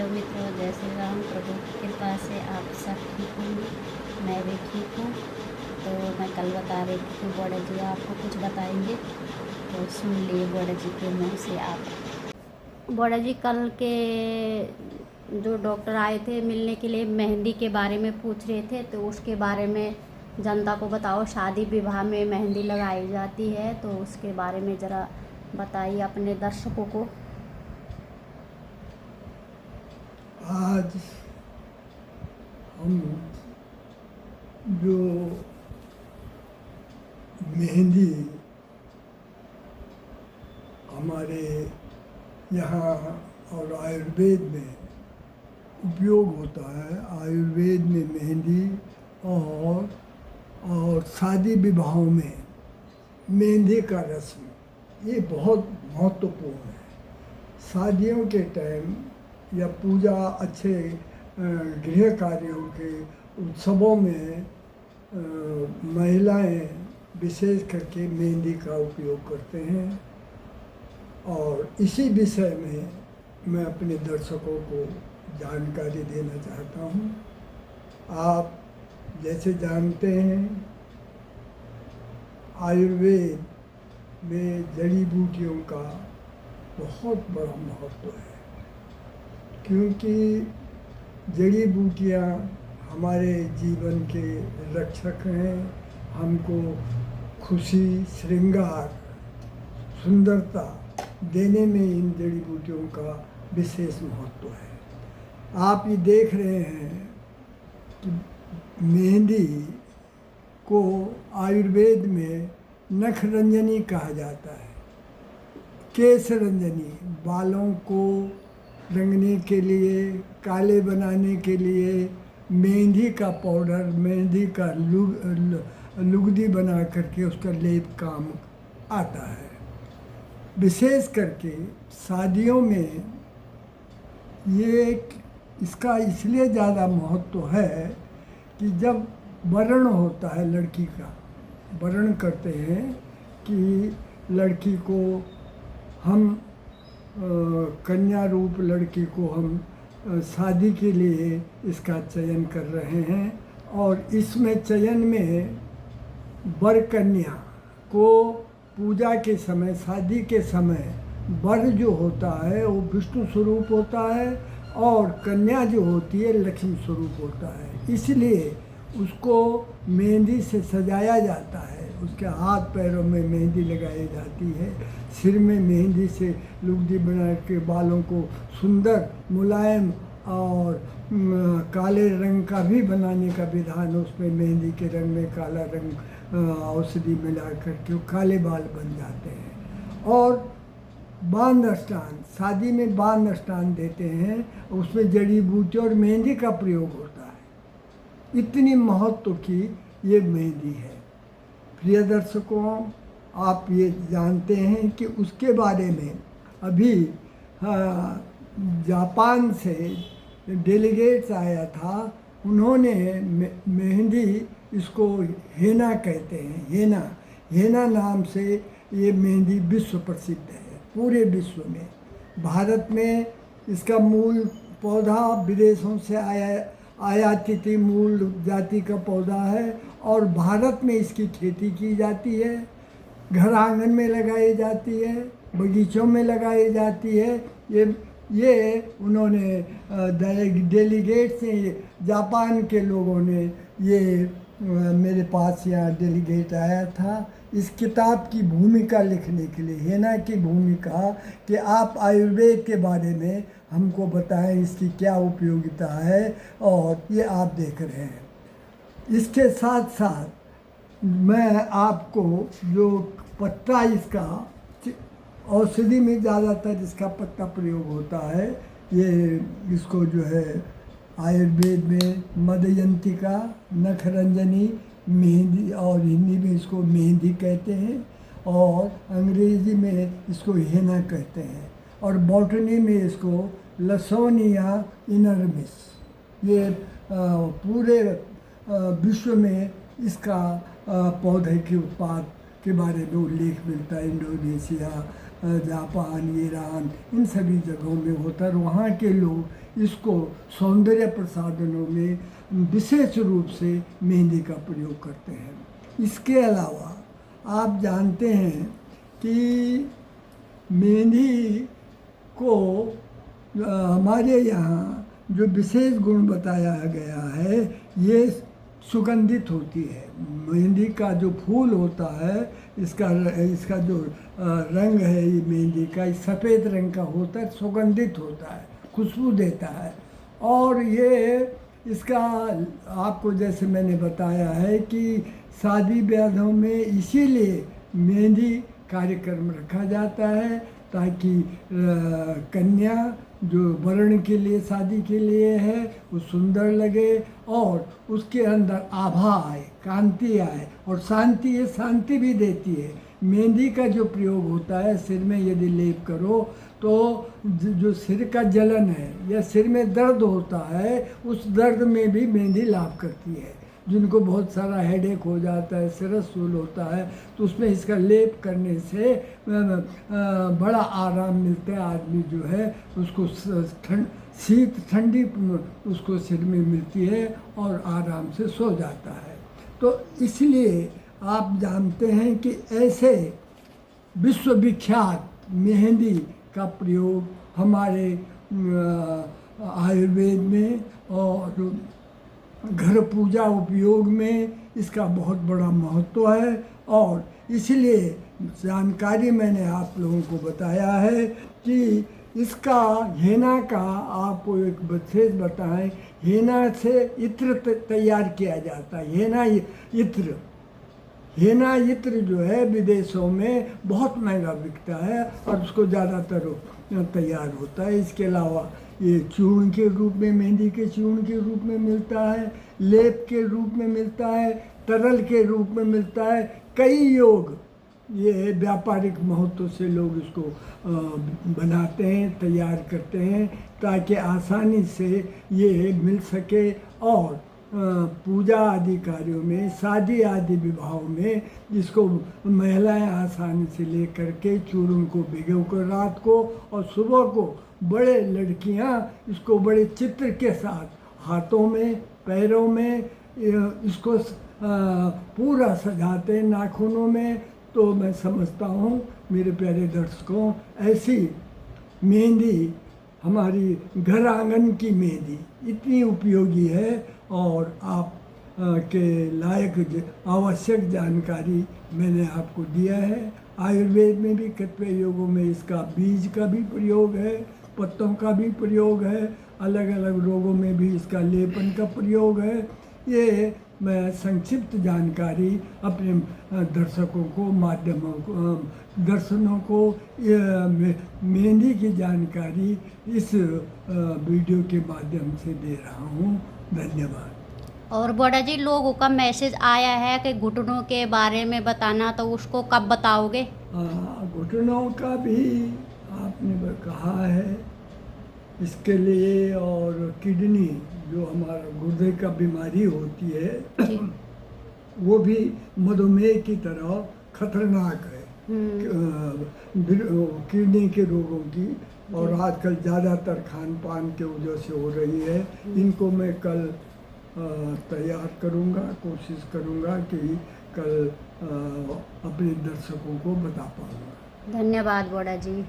Hello मित्रों, जय श्री राम। प्रभु की कृपा से आप सब ठीक होंगे, मैं भी ठीक हूँ। तो मैं कल बता रही थी कि बड़ा जी आपको कुछ बताएंगे, तो सुन लिए बड़ा जी के मुँह से आप। बड़ा जी कल के जो डॉक्टर आए थे मिलने के लिए, मेहंदी के बारे में पूछ रहे थे, तो उसके बारे में जनता को बताओ। शादी विवाह में मेहंदी लगाई जाती है, तो उसके बारे में ज़रा बताइए अपने दर्शकों को। आज हम जो मेहंदी हमारे यहाँ और आयुर्वेद में उपयोग होता है, आयुर्वेद में मेहंदी और शादी विवाहों में मेहंदी का रस्म ये बहुत महत्वपूर्ण है। शादियों के टाइम या पूजा, अच्छे गृह कार्यों के उत्सवों में महिलाएं विशेष करके मेहंदी का उपयोग करते हैं। और इसी विषय में मैं अपने दर्शकों को जानकारी देना चाहता हूँ। आप जैसे जानते हैं, आयुर्वेद में जड़ी बूटियों का बहुत बड़ा महत्व है, क्योंकि जड़ी बूटियाँ हमारे जीवन के रक्षक हैं। हमको खुशी, श्रृंगार, सुंदरता देने में इन जड़ी बूटियों का विशेष महत्व है। आप ये देख रहे हैं कि मेहंदी को आयुर्वेद में नखरंजनी कहा जाता है। केश रंजनी, बालों को रंगने के लिए, काले बनाने के लिए मेहंदी का पाउडर, मेहंदी का लुगदी बना करके उसका लेप काम आता है। विशेष करके शादियों में ये इसका इसलिए ज़्यादा महत्व है कि जब वरण होता है, लड़की का वरण करते हैं कि लड़की को हम कन्या रूप लड़की को हम शादी के लिए इसका चयन कर रहे हैं। और इसमें चयन में वर कन्या को पूजा के समय, शादी के समय वर जो होता है वो विष्णु स्वरूप होता है और कन्या जो होती है लक्ष्मी स्वरूप होता है। इसलिए उसको मेहंदी से सजाया जाता है, उसके हाथ पैरों में मेहंदी लगाई जाती है, सिर में मेहंदी से लुगदी बना के बालों को सुंदर, मुलायम और काले रंग का भी बनाने का विधान, उसमें मेहंदी के रंग में काला रंग औषधि मिला करके काले बाल बन जाते हैं। और बांध स्नान, शादी में बांध स्नान देते हैं, उसमें जड़ी बूटी और मेहंदी का प्रयोग होता है। इतनी महत्व की ये मेहंदी है। प्रिय दर्शकों, आप ये जानते हैं कि उसके बारे में अभी जापान से डेलीगेट्स आया था। उन्होंने मेहंदी, इसको हेना कहते हैं, हेना नाम से ये मेहंदी विश्व प्रसिद्ध है, पूरे विश्व में। भारत में इसका मूल पौधा विदेशों से आयातित मूल जाति का पौधा है और भारत में इसकी खेती की जाती है। घर आंगन में लगाई जाती है, बगीचों में लगाई जाती है। ये उन्होंने डेलीगेट से, जापान के लोगों ने ये मेरे पास यहाँ डेलीगेट आया था इस किताब की भूमिका लिखने के लिए, हेना की भूमिका, कि आप आयुर्वेद के बारे में हमको बताएं, इसकी क्या उपयोगिता है। और ये आप देख रहे हैं। इसके साथ साथ मैं आपको जो पत्ता इसका, औषधि में ज़्यादातर इसका पत्ता प्रयोग होता है, ये इसको जो है आयुर्वेद में मदयंतिका, नखरंजनी, मेहंदी, और हिंदी में इसको मेहंदी कहते हैं और अंग्रेजी में इसको हेना कहते हैं और बॉटनी में इसको लसोनिया इनरमिस। ये पूरे विश्व में इसका पौधे के उत्पाद के बारे में उल्लेख मिलता है। इंडोनेशिया, जापान, ईरान, इन सभी जगहों में होता है। और वहाँ के लोग इसको सौंदर्य प्रसाधनों में विशेष रूप से मेहंदी का प्रयोग करते हैं। इसके अलावा आप जानते हैं कि मेहंदी को हमारे यहाँ जो विशेष गुण बताया गया है, ये सुगंधित होती है। मेहंदी का जो फूल होता है, इसका जो रंग है ये मेहंदी का सफ़ेद रंग का होता है, सुगंधित होता है, खुशबू देता है। और ये इसका आपको जैसे मैंने बताया है कि शादी ब्याहों में इसीलिए मेहंदी कार्यक्रम रखा जाता है ताकि कन्या जो वरण के लिए शादी के लिए है वो सुंदर लगे और उसके अंदर आभा आए, कांति आए और शांति, ये शांति भी देती है। मेहंदी का जो प्रयोग होता है सिर में यदि लेप करो तो जो सिर का जलन है या सिर में दर्द होता है, उस दर्द में भी मेहंदी लाभ करती है। जिनको बहुत सारा हेडेक हो जाता है, सिरसूल होता है, तो उसमें इसका लेप करने से बड़ा आराम मिलता है। आदमी जो है उसको ठंडी उसको सिर में मिलती है और आराम से सो जाता है। तो इसलिए आप जानते हैं कि ऐसे विश्वविख्यात मेहंदी का प्रयोग हमारे आयुर्वेद में और घर पूजा उपयोग में इसका बहुत बड़ा महत्व है। और इसलिए जानकारी मैंने आप लोगों को बताया है कि इसका हेना का आपको एक विशेष बताएं, हेना से इत्र तैयार किया जाता है। हेना इत्र जो है विदेशों में बहुत महंगा बिकता है और उसको ज़्यादातर तैयार होता है। इसके अलावा ये चूर्ण के रूप में, मेहंदी के चूर्ण के रूप में मिलता है, लेप के रूप में मिलता है, तरल के रूप में मिलता है। कई योग ये व्यापारिक महत्व से लोग इसको बनाते हैं, तैयार करते हैं ताकि आसानी से ये मिल सके और पूजा आदि कार्यों में, शादी आदि विवाहों में इसको महिलाएं आसानी से लेकर के चूर्ण को भिगो कर रात को और सुबह को बड़े लड़कियां इसको बड़े चित्र के साथ हाथों में, पैरों में इसको पूरा सजाते हैं, नाखूनों में। तो मैं समझता हूँ मेरे प्यारे दर्शकों, ऐसी मेहंदी हमारी घर आंगन की मेहंदी इतनी उपयोगी है और आप के लायक आवश्यक जानकारी मैंने आपको दिया है। आयुर्वेद में भी कतिपय योगों में इसका बीज का भी प्रयोग है, पत्तों का भी प्रयोग है, अलग अलग रोगों में भी इसका लेपन का प्रयोग है। ये मैं संक्षिप्त जानकारी अपने दर्शकों को, माध्यमों को, दर्शनों को मेहंदी की जानकारी इस वीडियो के माध्यम से दे रहा हूँ। धन्यवाद। और बड़ा जी, लोगों का मैसेज आया है कि घुटनों के बारे में बताना, तो उसको कब बताओगे? घुटनों का भी आपने कहा है इसके लिए, और किडनी जो हमारा गुर्दे का बीमारी होती है वो भी मधुमेह की तरह खतरनाक है, किडनी के रोगों की, और आजकल ज़्यादातर खान पान के वजह से हो रही है। इनको मैं कल तैयार करूँगा, कोशिश करूँगा कि कल अपने दर्शकों को बता पाऊँगा। धन्यवाद बड़ा जी।